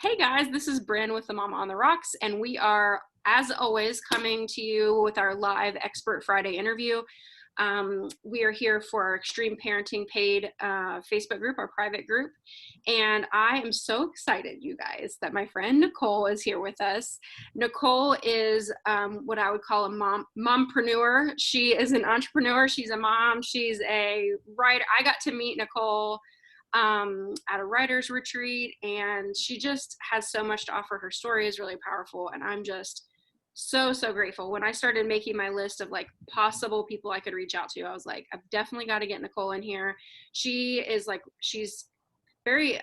Hey guys, this is Bryn with the Mama on the Rocks, and we are, as always, coming to you with our live Expert Friday interview. We are here for our Extreme Parenting paid Facebook group, our private group, and I am so excited, you guys, that my friend Nicole is here with us. Nicole is what I would call a mompreneur. She is an entrepreneur. She's a mom. She's a writer. I got to meet Nicole at a writer's retreat, and she just has so much to offer. Her story is really powerful, and I'm just so grateful. When I started making my list of like possible people I could reach out to, I was like, I've definitely got to get Nicole in here. She's very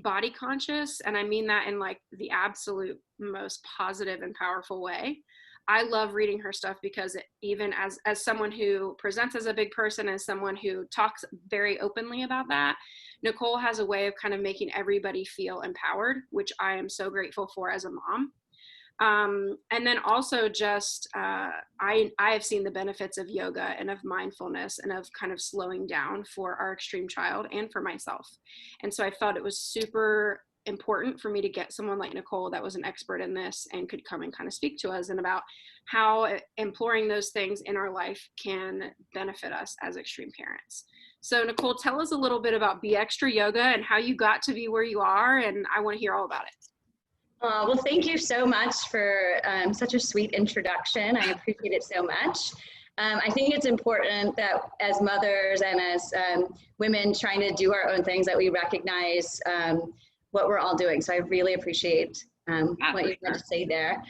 body conscious, and I mean that in like the absolute most positive and powerful way. I love reading her stuff because even as someone who presents as a big person, as someone who talks very openly about that, Nicole has a way of kind of making everybody feel empowered, which I am so grateful for as a mom. And then also just, I have seen the benefits of yoga and of mindfulness and of kind of slowing down for our extreme child and for myself. And so I felt it was super important for me to get someone like Nicole that was an expert in this and could come and kind of speak to us and about how employing those things in our life can benefit us as extreme parents. So Nicole, tell us a little bit about Be Extra Yoga and how you got to be where you are, and I want to hear all about it. Well, thank you so much for such a sweet introduction. I appreciate it so much. I think it's important that as mothers and as women trying to do our own things, that we recognize what we're all doing. So I really appreciate what you had to say there.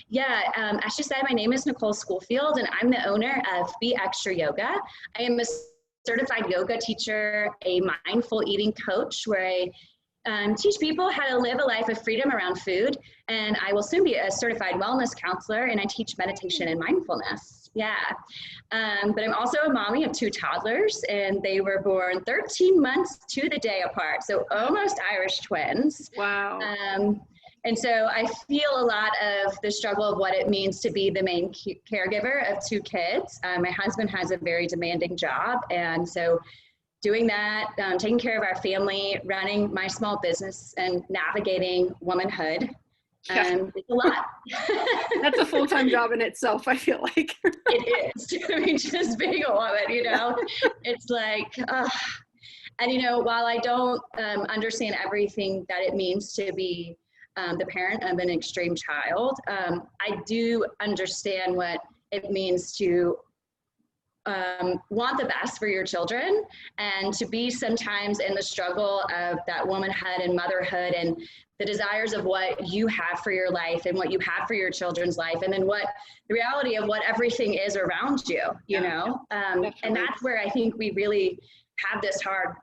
Yeah, as she said, my name is Nicole Schoolfield, and I'm the owner of Be Extra Yoga. I am a certified yoga teacher, a mindful eating coach, where I teach people how to live a life of freedom around food. And I will soon be a certified wellness counselor, and I teach meditation and mindfulness. Yeah. But I'm also a mommy of 2 toddlers, and they were born 13 months to the day apart. So almost Irish twins. Wow. And so I feel a lot of the struggle of what it means to be the main caregiver of 2 kids. My husband has a very demanding job. And so doing that, taking care of our family, running my small business, and navigating womanhood, it's a lot. That's a full-time job in itself, I feel like. It is. I mean, just being a woman, it's like, and while I don't understand everything that it means to be the parent of an extreme child, I do understand what it means to want the best for your children, and to be sometimes in the struggle of that womanhood and motherhood and the desires of what you have for your life and what you have for your children's life, and then what the reality of what everything is around you, and that's where I think we really have this hard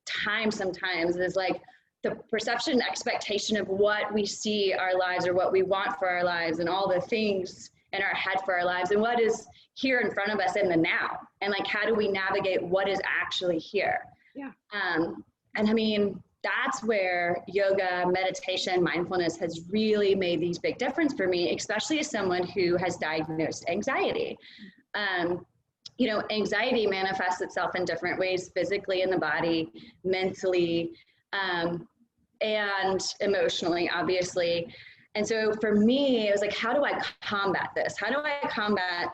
time sometimes, is like the perception, expectation of what we see our lives or what we want for our lives, and all the things in our head for our lives, and what is here in front of us in the now, and like how do we navigate what is actually here. And I mean, that's where yoga, meditation, mindfulness has really made these big difference for me, especially as someone who has diagnosed anxiety. Anxiety manifests itself in different ways, physically in the body, mentally, and emotionally, obviously. And so for me, it was like, how do I combat this? How do I combat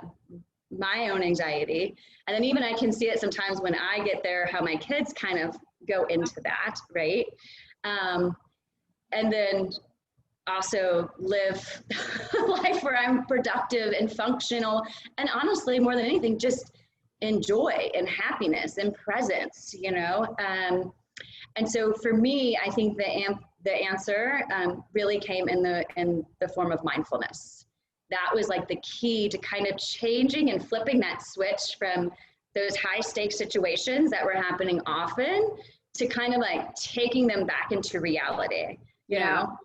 my own anxiety? And then even I can see it sometimes when I get there, how my kids kind of go into that, right? And then also live a life where I'm productive and functional, and honestly, more than anything, just enjoy and happiness and presence, And so for me, I think the answer really came in the form of mindfulness. That was like the key to kind of changing and flipping that switch from those high stakes situations that were happening often to kind of like taking them back into reality, you know?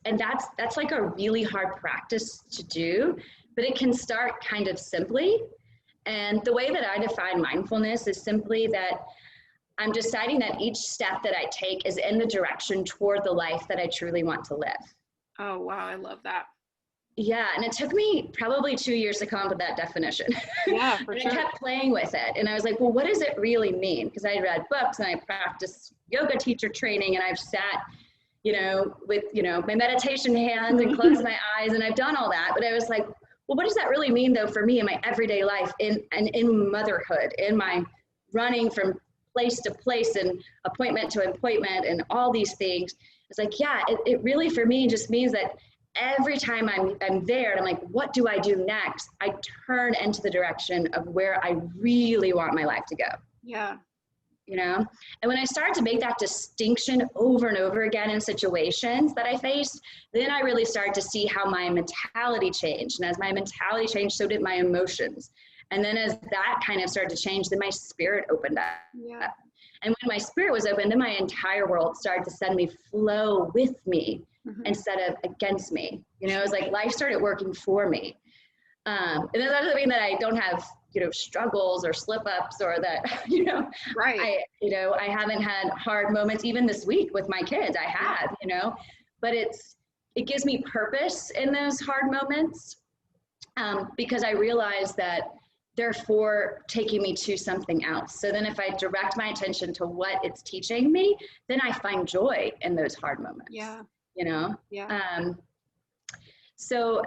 And that's like a really hard practice to do, but it can start kind of simply. And the way that I define mindfulness is simply that I'm deciding that each step that I take is in the direction toward the life that I truly want to live. Oh, wow. I love that. Yeah. And it took me probably 2 years to come up with that definition. Yeah, for sure. I kept playing with it. And I was like, well, what does it really mean? Because I read books and I practiced yoga teacher training, and I've sat with, my meditation hands and close my eyes, and I've done all that. But I was like, well, what does that really mean though for me in my everyday life, in motherhood, in my running from place to place and appointment to appointment and all these things? It's like, yeah, it really for me just means that every time I'm there and I'm like, what do I do next? I turn into the direction of where I really want my life to go. Yeah. And when I started to make that distinction over and over again in situations that I faced, then I really started to see how my mentality changed. And as my mentality changed, so did my emotions. And then as that kind of started to change, then my spirit opened up. Yeah. And when my spirit was open, then my entire world started to suddenly flow with me instead of against me. It was like life started working for me. And that doesn't mean that I don't have, struggles or slip ups, or that, right. I haven't had hard moments even this week with my kids. I have, but it gives me purpose in those hard moments, because I realize that therefore taking me to something else. So then if I direct my attention to what it's teaching me, then I find joy in those hard moments. Yeah. Yeah. So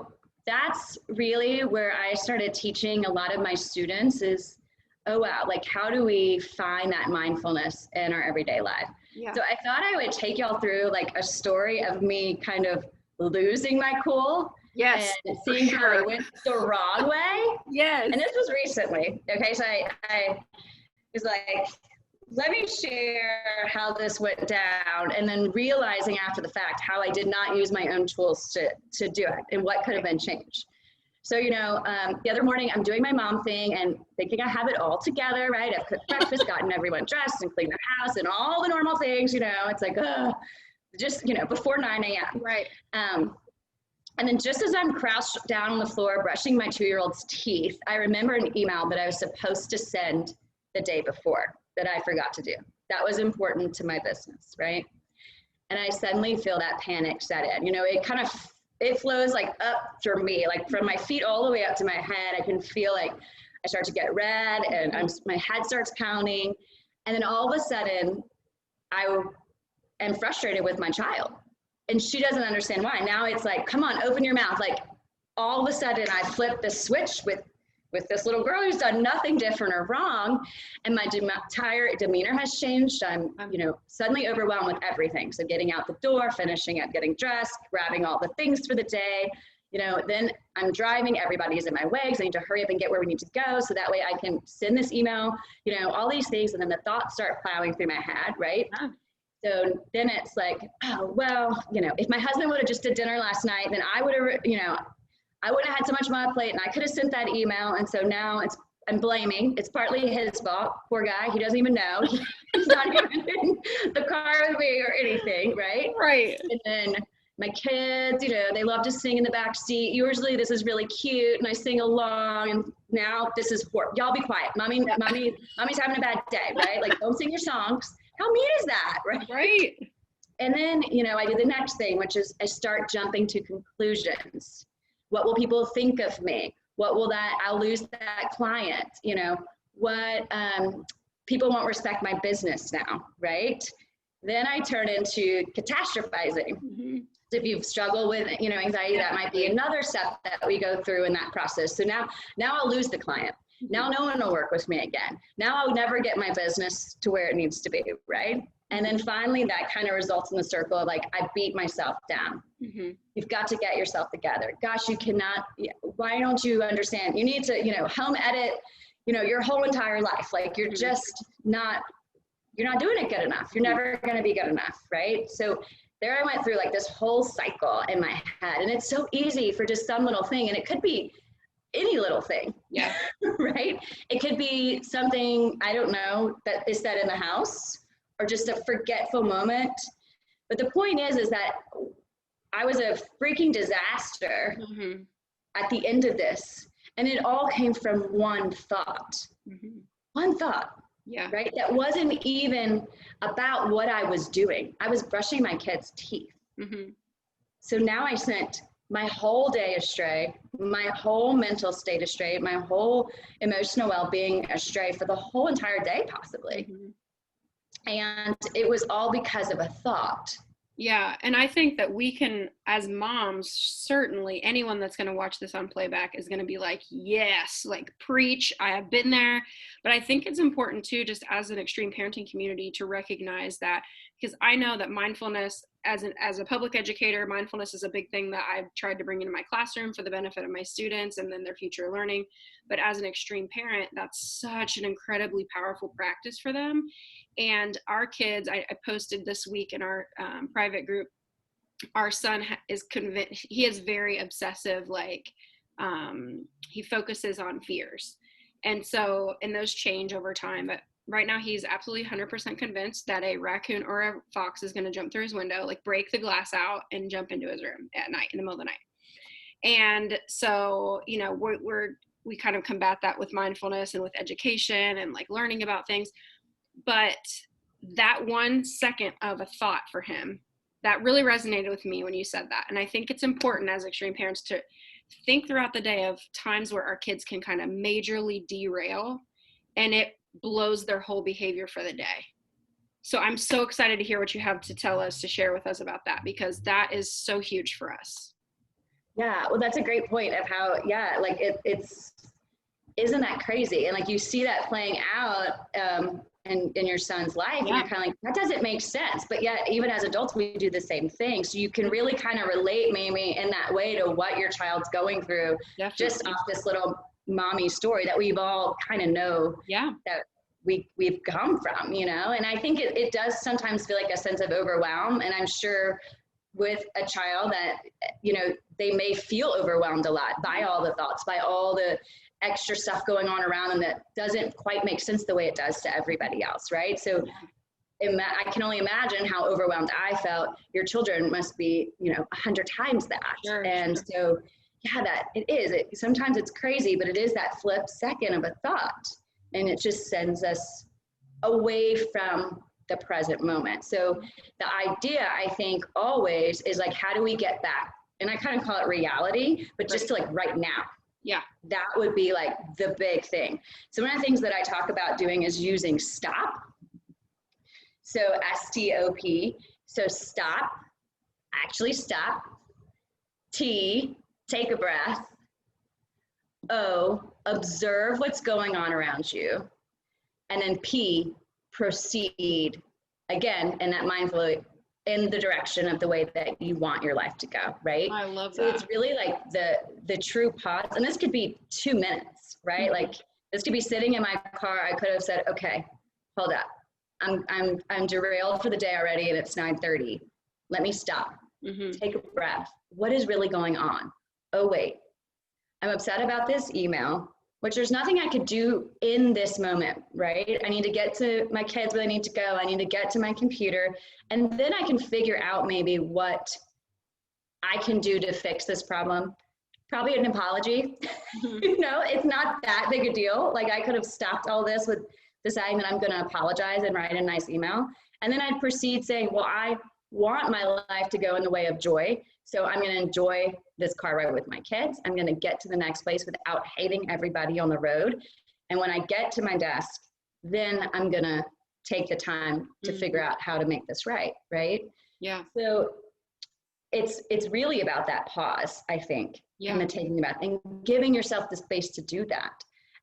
that's really where I started teaching a lot of my students is, oh wow, like how do we find that mindfulness in our everyday life? Yeah. So I thought I would take y'all through like a story of me kind of losing my cool. Yes, and seeing how I went the wrong way. Yes. And this was recently. Okay, so I was like, let me share how this went down, and then realizing after the fact how I did not use my own tools to do it and what could have been changed. So, the other morning I'm doing my mom thing and thinking I have it all together, right? I've cooked breakfast, gotten everyone dressed and cleaned the house and all the normal things, it's like, just, before 9 a.m. Right. And then just as I'm crouched down on the floor brushing my 2-year-old's teeth, I remember an email that I was supposed to send the day before that I forgot to do. That was important to my business, right? And I suddenly feel that panic set in. It flows like up for me, like from my feet all the way up to my head. I can feel like I start to get red and my head starts pounding. And then all of a sudden, I am frustrated with my child. And she doesn't understand why. Now it's like, come on, open your mouth. Like all of a sudden I flip the switch with this little girl who's done nothing different or wrong. And my entire demeanor has changed. I'm, suddenly overwhelmed with everything. So getting out the door, finishing up, getting dressed, grabbing all the things for the day, then I'm driving, everybody's in my way because I need to hurry up and get where we need to go. So that way I can send this email, all these things. And then the thoughts start plowing through my head, right? Yeah. So then it's like, oh, well, if my husband would have just did dinner last night, then I would have, I wouldn't have had so much on my plate and I could have sent that email. And so now I'm blaming. It's partly his fault. Poor guy. He doesn't even know. He's not even in the car with me or anything, right? Right. And then my kids, they love to sing in the back seat. Usually this is really cute and I sing along, and now this is horrible. Y'all be quiet. Mommy's having a bad day, right? Like, don't sing your songs. How mean is that, right? Right. And then, I do the next thing, which is I start jumping to conclusions. What will people think of me? I'll lose that client, people won't respect my business now, right? Then I turn into catastrophizing. Mm-hmm. If you've struggled with, anxiety, that might be another step that we go through in that process. So now I'll lose the client. Now no one will work with me again. Now I'll never get my business to where it needs to be, right? And then finally that kind of results in the circle of like, I beat myself down. Mm-hmm. You've got to get yourself together. Gosh, you cannot, why don't you understand? You need to, home edit, your whole entire life. Like you're just not doing it good enough. You're never going to be good enough, right? So there I went through like this whole cycle in my head, and it's so easy for just some little thing. And it could be any little thing. Yeah. Right. It could be something, I don't know, that is said in the house or just a forgetful moment. But the point is that I was a freaking disaster at the end of this. And it all came from one thought. Mm-hmm. One thought. Yeah. Right. That wasn't even about what I was doing. I was brushing my kids' teeth. Mm-hmm. So now I sent my whole day astray, my whole mental state astray, my whole emotional well-being astray for the whole entire day, possibly. Mm-hmm. And it was all because of a thought. Yeah, and I think that we can, as moms, certainly anyone that's going to watch this on playback is going to be like, yes, like preach. I have been there. But I think it's important too, just as an extreme parenting community, to recognize that, because I know that mindfulness, as a public educator, mindfulness is a big thing that I've tried to bring into my classroom for the benefit of my students and then their future learning. But as an extreme parent, that's such an incredibly powerful practice for them. And our kids, I posted this week in our private group, our son is convinced, he is very obsessive, like he focuses on fears. And so, and those change over time, but right now he's absolutely 100% convinced that a raccoon or a fox is going to jump through his window, like break the glass out and jump into his room at night, in the middle of the night. And so, you know, we kind of combat that with mindfulness and with education and like learning about things. But that 1 second of a thought for him, that really resonated with me when you said that. And I think it's important as extreme parents to think throughout the day of times where our kids can kind of majorly derail and it blows their whole behavior for the day. So I'm so excited to hear what you have to tell us, to share with us about that, because that is so huge for us. Yeah, well, that's a great point of how, yeah, like it's, isn't that crazy? And like you see that playing out in your son's life, and you're kind of like, that doesn't make sense. But yet, even as adults, we do the same thing. So you can really kind of relate maybe in that way to what your child's going through, just off this little mommy story that we've all kind of know that we've come from, you know? And I think it does sometimes feel like a sense of overwhelm. And I'm sure with a child that, you know, they may feel overwhelmed a lot by all the thoughts, by all the extra stuff going on around them that doesn't quite make sense the way it does to everybody else, right? So I can only imagine how overwhelmed I felt. Your children must be, you know, 100 times that. So yeah, that it is. Sometimes it's crazy, but it is that flip second of a thought, and it just sends us away from the present moment. So the idea, I think, always is like, how do we get back? And I kind of call it reality, but just to like right now. Yeah. That would be like the big thing. So one of the things that I talk about doing is using stop. So S-T-O-P. So stop, actually stop. T, take a breath. O, observe what's going on around you. And then P, proceed, again, in that mindful, in the direction of the way that you want your life to go, right? I love that. So it's really like the true pause, and this could be 2 minutes, right? Like this could be sitting in my car. I could have said, okay, hold up. I'm derailed for the day already, and it's 9:30. Let me stop. Take a breath. What is really going on? Oh, wait. I'm upset about this email, which there's nothing I could do in this moment, right? I need to get to my kids where they need to go. I need to get to my computer. And then I can figure out maybe what I can do to fix this problem. Probably an apology. You know, it's not that big a deal. Like I could have stopped all this with deciding that I'm going to apologize and write a nice email. And then I'd proceed saying, well, I want my life to go in the way of joy. So I'm going to enjoy this car ride with my kids. I'm going to get to the next place without hating everybody on the road. And when I get to my desk, then I'm going to take the time to figure out how to make this right. Right. Yeah. So it's really about that pause, I think, and the taking about and giving yourself the space to do that.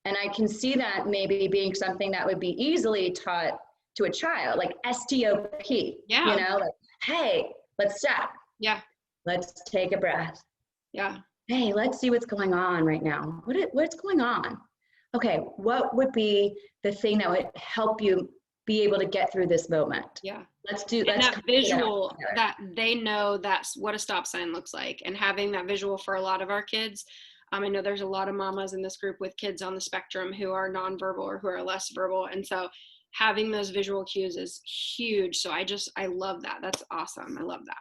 And I can see that maybe being something that would be easily taught to a child, like S-T-O-P, you know, like, hey, let's stop. Yeah. Let's take a breath. Yeah. Hey, let's see what's going on right now. What's going on? Okay, what would be the thing that would help you be able to get through this moment? Yeah. Let's that visual that they know that's what a stop sign looks like, and having that visual for a lot of our kids. I know there's a lot of mamas in this group with kids on the spectrum who are nonverbal or who are less verbal. And so having those visual cues is huge. So I love that. That's awesome. I love that.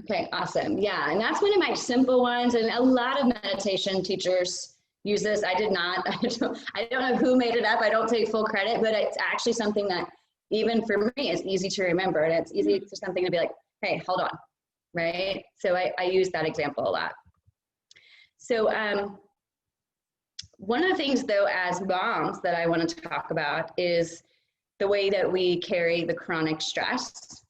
Okay, awesome. Yeah, and that's one of my simple ones. And a lot of meditation teachers use this. I did not. I don't know who made it up. I don't take full credit, but it's actually something that even for me is easy to remember. And it's easy for something to be like, hey, hold on, right? So I use that example a lot. So one of the things, though, as moms that I want to talk about is the way that we carry the chronic stress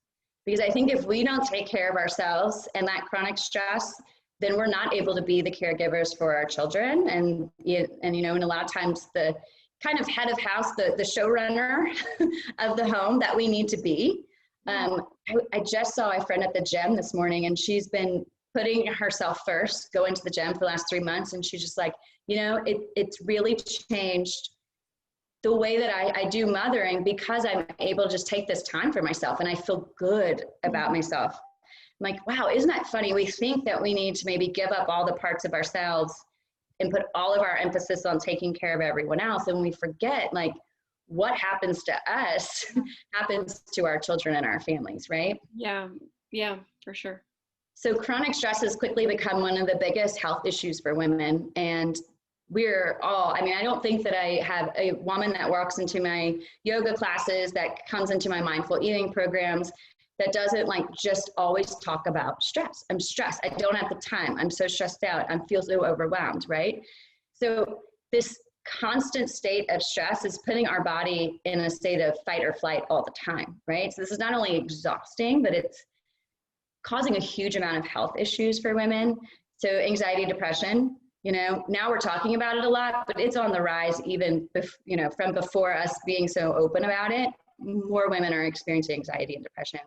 Because I think if we don't take care of ourselves and that chronic stress, then we're not able to be the caregivers for our children. And a lot of times the kind of head of house, the showrunner of the home that we need to be. I just saw a friend at the gym this morning, and she's been putting herself first, going to the gym for the last 3 months. And she's just like, it's really changed the way that I do mothering, because I'm able to just take this time for myself and I feel good about myself. I'm like, wow, isn't that funny? We think that we need to maybe give up all the parts of ourselves and put all of our emphasis on taking care of everyone else. And we forget, like, what happens to us happens to our children and our families, right? Yeah, for sure. So chronic stress has quickly become one of the biggest health issues for women. And we're all, I don't think that I have a woman that walks into my yoga classes, that comes into my mindful eating programs, that doesn't just always talk about stress. I'm stressed. I don't have the time. I'm so stressed out. I feel so overwhelmed, right? So this constant state of stress is putting our body in a state of fight or flight all the time, right? So this is not only exhausting, but it's causing a huge amount of health issues for women. So anxiety, depression, now we're talking about it a lot, but it's on the rise even, from before us being so open about it. More women are experiencing anxiety and depression.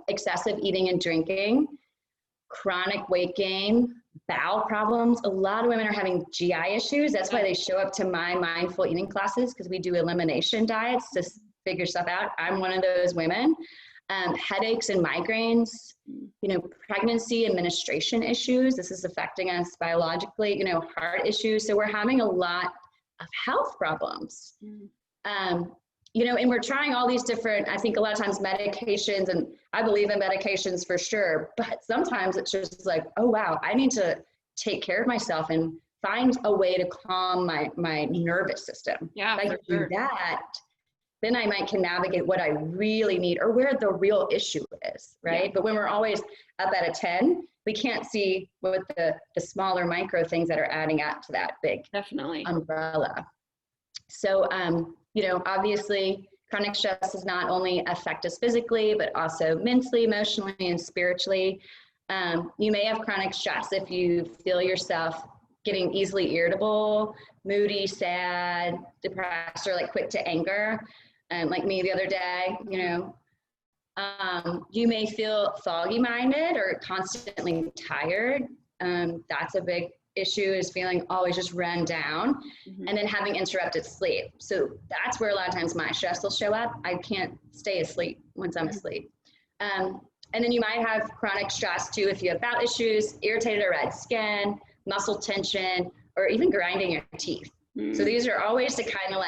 Excessive eating and drinking, chronic weight gain, bowel problems. A lot of women are having GI issues. That's why they show up to my mindful eating classes, because we do elimination diets to figure stuff out. I'm one of those women. Headaches and migraines, pregnancy and menstruation issues. This is affecting us biologically, heart issues. So we're having a lot of health problems. And we're trying all these different, I think a lot of times medications, and I believe in medications for sure, but sometimes it's just like, oh, wow, I need to take care of myself and find a way to calm my nervous system. Yeah, if I can do that, then I can navigate what I really need or where the real issue is, right? Yeah. But when we're always up at a 10, we can't see what the smaller micro things that are adding up to that big umbrella. So, obviously chronic stress does not only affect us physically, but also mentally, emotionally, and spiritually. You may have chronic stress if you feel yourself getting easily irritable, moody, sad, depressed, or quick to anger. Like me the other day, you may feel foggy-minded or constantly tired. That's a big issue, is feeling always just run down, and then having interrupted sleep. So that's where a lot of times my stress will show up. I can't stay asleep once I'm asleep. And then you might have chronic stress too if you have bowel issues, irritated or red skin, muscle tension, or even grinding your teeth. So these are always to kind of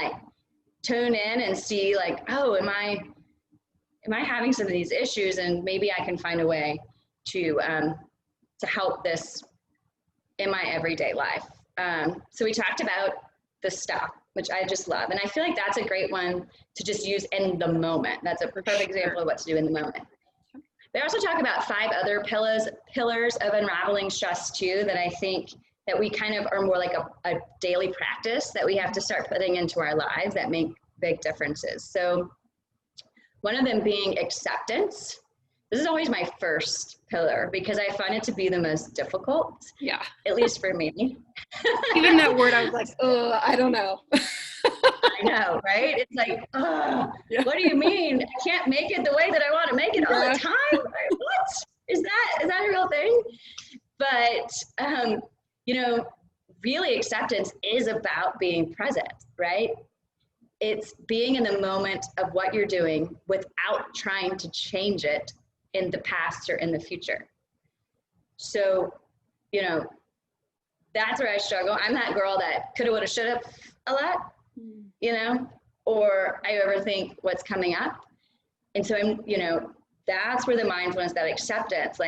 tune in and see oh, am I having some of these issues, and maybe I can find a way to help this in my everyday life. So we talked about the stop, which I just love. And I feel like that's a great one to just use in the moment. That's a perfect example of what to do in the moment. They also talk about 5 other pillars of unraveling stress too, that I think that we kind of are more like a daily practice that we have to start putting into our lives that make big differences. So one of them being acceptance. This is always my first pillar because I find it to be the most difficult. Yeah. At least for me. Even that word, I was like, oh, I don't know. I know, right? It's like, what do you mean? I can't make it the way that I want to make it all the time? What? Is that a real thing? But, really acceptance is about being present, right? It's being in the moment of what you're doing without trying to change it in the past or in the future. So, that's where I struggle. I'm that girl that coulda, woulda, shoulda a lot, or I overthink what's coming up. And so that's where the mindfulness, that acceptance,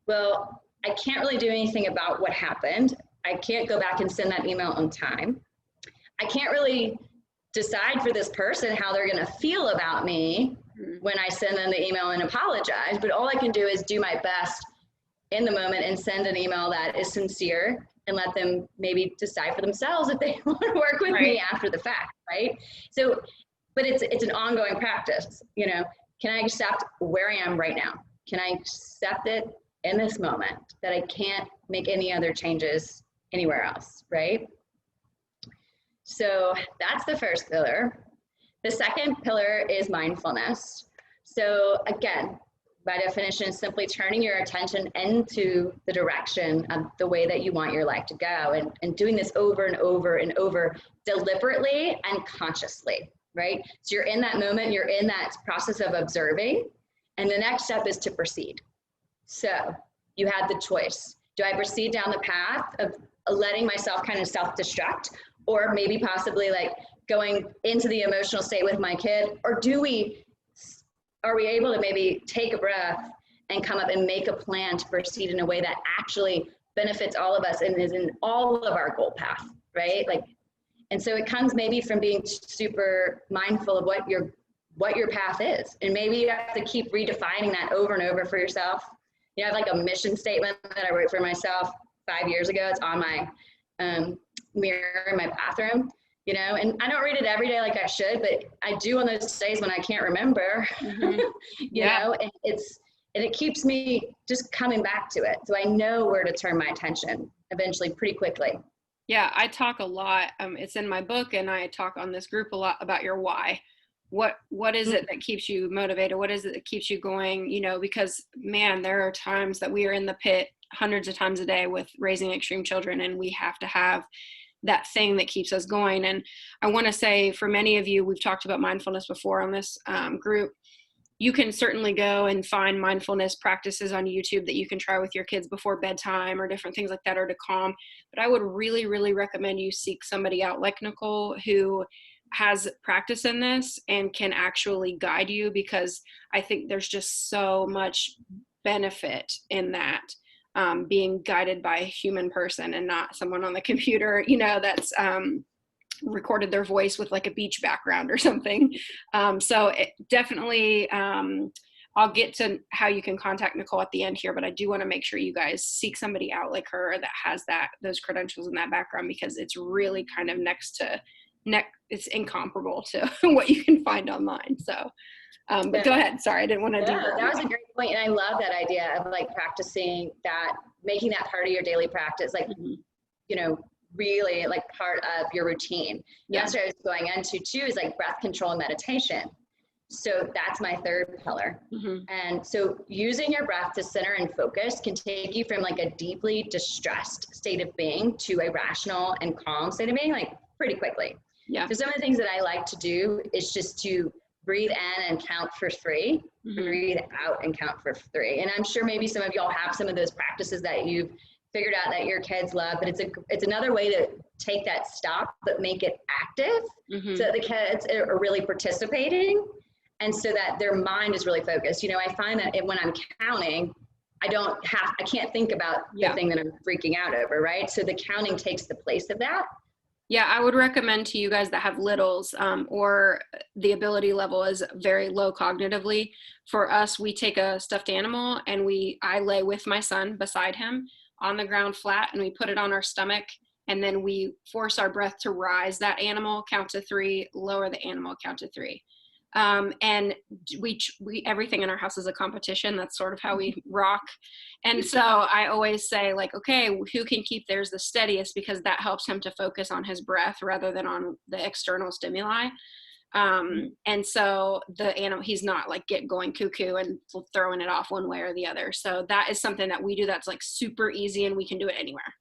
well, I can't really do anything about what happened. I can't go back and send that email on time. I can't really decide for this person how they're going to feel about me when I send them the email and apologize. But all I can do is do my best in the moment and send an email that is sincere and let them maybe decide for themselves if they want to work with me after the fact, right? So, but it's an ongoing practice, can I accept where I am right now? Can I accept it in this moment that I can't make any other changes anywhere else, right? So that's the first pillar. The second pillar is mindfulness. So again, by definition, simply turning your attention into the direction of the way that you want your life to go, and doing this over and over and over, deliberately and consciously, right? So you're in that moment, you're in that process of observing, and the next step is to proceed. So you have the choice. Do I proceed down the path of letting myself kind of self-destruct, or maybe possibly like going into the emotional state with my kid? Or are we able to maybe take a breath and come up and make a plan to proceed in a way that actually benefits all of us and is in all of our goal path, right? Like, and so it comes maybe from being super mindful of what your path is. And maybe you have to keep redefining that over and over for yourself. You know, I have like a mission statement that I wrote for myself 5 years ago. It's on my mirror in my bathroom, you know, and I don't read it every day like I should, but I do on those days when I can't remember, you know, and it keeps me just coming back to it. So I know where to turn my attention eventually pretty quickly. Yeah, I talk a lot. It's in my book, and I talk on this group a lot about your why. What is it that keeps you motivated? What is it that keeps you going? You know, because man, there are times that we are in the pit hundreds of times a day with raising extreme children, and we have to have that thing that keeps us going. And I want to say, for many of you, we've talked about mindfulness before on this group. You can certainly go and find mindfulness practices on YouTube that you can try with your kids before bedtime or different things like that, or to calm. But I would really, really recommend you seek somebody out like Nicole, who has practice in this and can actually guide you, because I think there's just so much benefit in that, being guided by a human person and not someone on the computer, you know, that's recorded their voice with like a beach background or something. So it definitely, I'll get to how you can contact Nicole at the end here, but I do want to make sure you guys seek somebody out like her that has those credentials and that background, because it's really kind of it's incomparable to what you can find online. So, but go ahead. Sorry, I didn't want to do that. That was a great point. And I love that idea of like practicing that, making that part of your daily practice, like, you know, really like part of your routine. Yeah. That's what I was going into too, is like breath control and meditation. So that's my third pillar. And so using your breath to center and focus can take you from like a deeply distressed state of being to a rational and calm state of being, like pretty quickly. Yeah. So some of the things that I like to do is just to breathe in and count for 3, breathe out and count for 3. And I'm sure maybe some of y'all have some of those practices that you've figured out that your kids love, but it's another way to take that stop, but make it active, so that the kids are really participating, and so that their mind is really focused. You know, I find that when I'm counting, I can't think about the thing that I'm freaking out over, right? So the counting takes the place of that. Yeah, I would recommend to you guys that have littles, or the ability level is very low cognitively. For us, we take a stuffed animal and I lay with my son beside him on the ground flat, and we put it on our stomach, and then we force our breath to rise that animal, count to 3, lower the animal, count to 3. And we everything in our house is a competition. That's sort of how we rock. And so I always say, like, okay, who can keep theirs the steadiest, because that helps him to focus on his breath rather than on the external stimuli. And so the animal, he's not like going cuckoo and throwing it off one way or the other. So that is something that we do that's like super easy, and we can do it anywhere.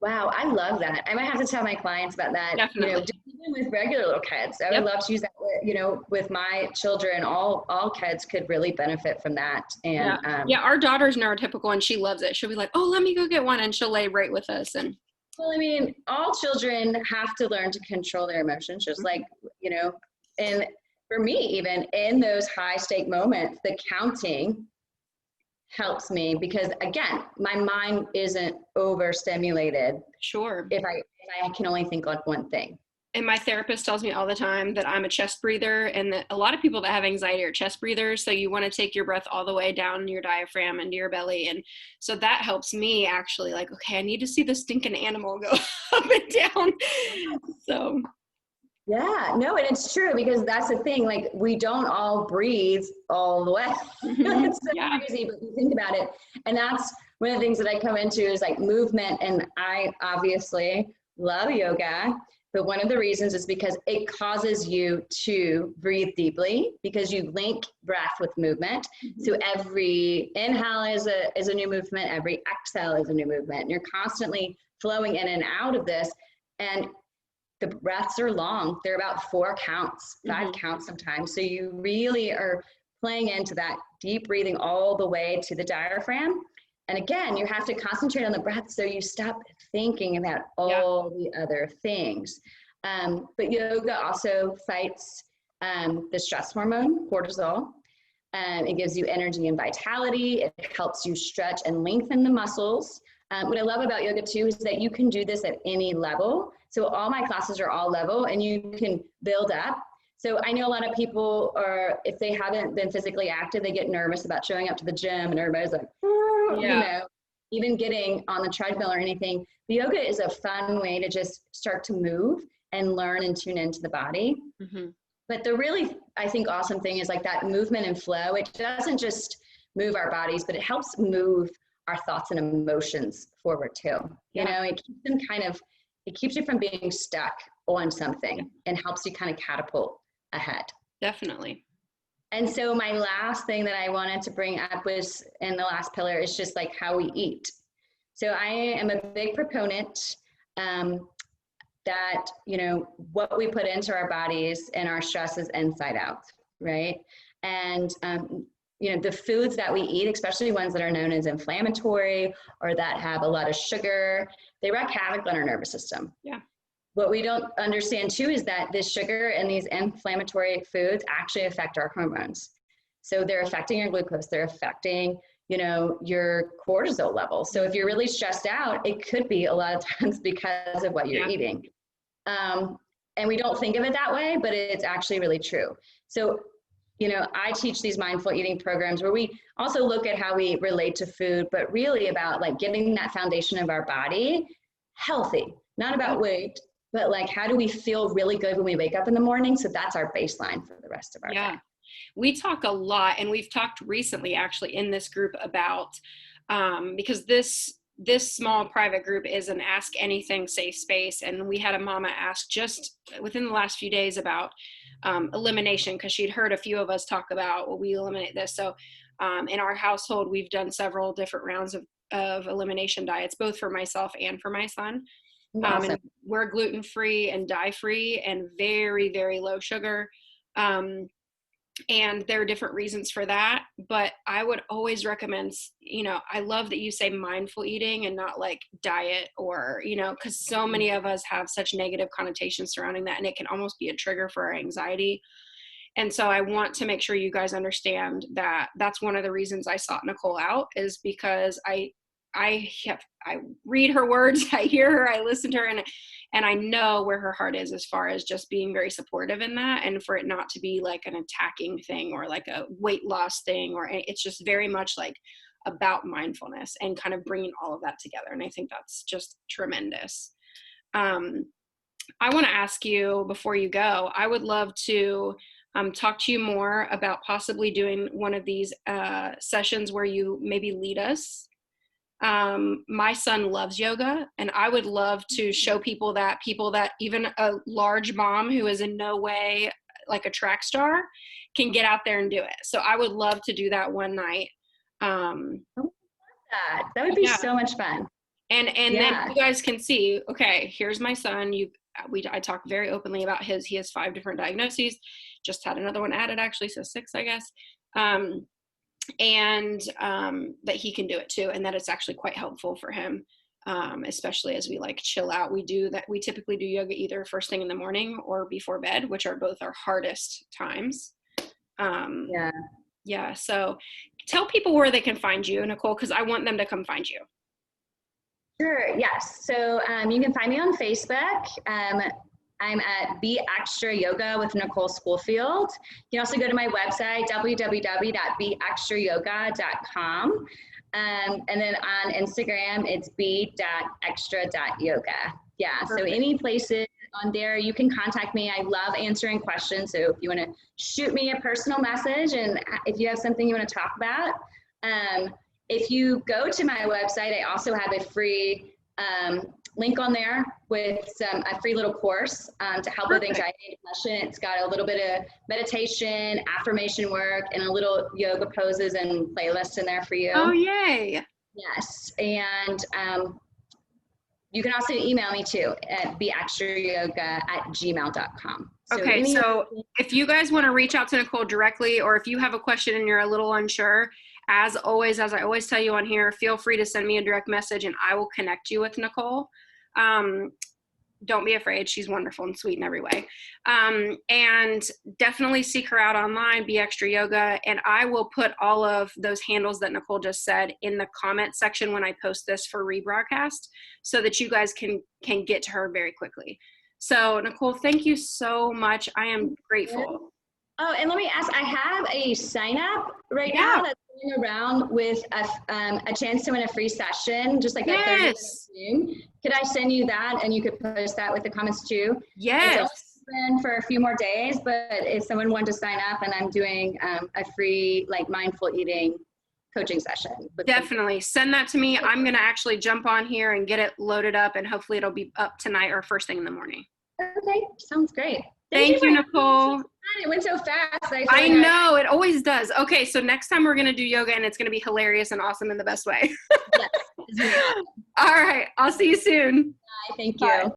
Wow, I love that. I might have to tell my clients about that. Definitely. You know, even with regular little kids, I would love to use that. You know, with my children, all kids could really benefit from that. And our daughter's neurotypical, and she loves it. She'll be like, "Oh, let me go get one," and she'll lay right with us. And well, I mean, all children have to learn to control their emotions, just like, you know. And for me, even in those high stake moments, the counting helps me, because again, my mind isn't overstimulated. Sure. If I can only think like one thing. And my therapist tells me all the time that I'm a chest breather, and that a lot of people that have anxiety are chest breathers. So you want to take your breath all the way down your diaphragm into your belly. And so that helps me actually, like, okay, I need to see the stinking animal go up and down. So Yeah, no, and it's true because that's the thing. Like, we don't all breathe all the way. It's so Yeah. crazy, but you think about it. And that's one of the things that I come into is like movement. And I obviously love yoga, but one of the reasons is because it causes you to breathe deeply because you link breath with movement. So every inhale is a new movement, every exhale is a new movement. And you're constantly flowing in and out of this. And the breaths are long. They're about 4 counts, 5 counts sometimes. So you really are playing into that deep breathing all the way to the diaphragm. And again, you have to concentrate on the breath so you stop thinking about all the other things. But yoga also fights the stress hormone, cortisol. It gives you energy and vitality. It helps you stretch and lengthen the muscles. What I love about yoga too is that you can do this at any level. So all my classes are all level and you can build up. So I know a lot of people are, if they haven't been physically active, they get nervous about showing up to the gym and everybody's like, you know, even getting on the treadmill or anything. The yoga is a fun way to just start to move and learn and tune into the body. But the really, I think, awesome thing is like that movement and flow. It doesn't just move our bodies, but it helps move our thoughts and emotions forward too. You know, it keeps them kind of, it keeps you from being stuck on something and helps you kind of catapult ahead. Definitely. And so my last thing that I wanted to bring up was in the last pillar is just like how we eat. So I am a big proponent that, you know, what we put into our bodies and our stress is inside out, right? And, you know, the foods that we eat, especially ones that are known as inflammatory or that have a lot of sugar, they wreak havoc on our nervous system. Yeah. What we don't understand too is that this sugar and these inflammatory foods actually affect our hormones. So they're affecting your glucose, they're affecting, you know, your cortisol level. So if you're really stressed out, it could be a lot of times because of what you're eating. And we don't think of it that way, but it's actually really true. So, you know, I teach these mindful eating programs where we also look at how we relate to food, but really about like getting that foundation of our body healthy, not about weight, but like how do we feel really good when we wake up in the morning? So that's our baseline for the rest of our day. We talk a lot, and we've talked recently actually in this group about, because this small private group is an ask anything safe space. And we had a mama ask just within the last few days about elimination, because she'd heard a few of us talk about, well, we eliminate this. So in our household, we've done several different rounds of elimination diets, both for myself and for my son. Awesome. And we're gluten-free and dye-free and very, very low sugar. And there are different reasons for that, but I would always recommend, you know, I love that you say mindful eating and not like diet or, you know, because so many of us have such negative connotations surrounding that, and it can almost be a trigger for our anxiety. And so I want to make sure you guys understand that that's one of the reasons I sought Nicole out, is because I read her words, I hear her, I listen to her, and I know where her heart is as far as just being very supportive in that, and for it not to be like an attacking thing or like a weight loss thing, or it's just very much like about mindfulness and kind of bringing all of that together. And I think that's just tremendous. I want to ask you before you go, I would love to talk to you more about possibly doing one of these sessions where you maybe lead us. My son loves yoga, and I would love to show people that even a large mom who is in no way like a track star can get out there and do it. So I would love to do that one night. That would be so much fun. And then you guys can see, okay, here's my son. I talk very openly about he has 5 different diagnoses, just had another one added actually, so 6, I guess. And that he can do it too, and that it's actually quite helpful for him, especially as we like chill out. We typically do yoga either first thing in the morning or before bed, which are both our hardest times. So tell people where they can find you, Nicole, because I want them to come find you. Sure, yes. So you can find me on Facebook. I'm at Be Extra Yoga with Nicole Schoolfield. You can also go to my website, www.beextrayoga.com. And then on Instagram, it's be.extra.yoga. Yeah. So Perfect. any places on there, you can contact me. I love answering questions. So if you want to shoot me a personal message and if you have something you want to talk about, if you go to my website, I also have a free link on there with a free little course to help with anxiety and depression. It's got a little bit of meditation, affirmation work, and a little yoga poses and playlist in there for you. Oh, yay. Yes. And you can also email me too at beextrayoga@gmail.com. Okay, so if you guys want to reach out to Nicole directly, or if you have a question and you're a little unsure, as always, as I always tell you on here, feel free to send me a direct message and I will connect you with Nicole. Don't be afraid. She's wonderful and sweet in every way. And definitely seek her out online, Be Extra Yoga. And I will put all of those handles that Nicole just said in the comment section when I post this for rebroadcast so that you guys can get to her very quickly. So Nicole, thank you so much. I am grateful. Oh, and let me ask, I have a sign up right now that's going around with a chance to win a free session, just like a 30-minute Zoom. Could I send you that and you could post that with the comments too? Yes. It's open for a few more days, but if someone wanted to sign up, and I'm doing a free like mindful eating coaching session. Definitely send that to me. I'm going to actually jump on here and get it loaded up, and hopefully it'll be up tonight or first thing in the morning. Okay, sounds great. Thank you, Nicole. It went so fast. I know, it always does. Okay, so next time we're going to do yoga, and it's going to be hilarious and awesome in the best way. Yes. All right, I'll see you soon. Bye, thank you. Bye.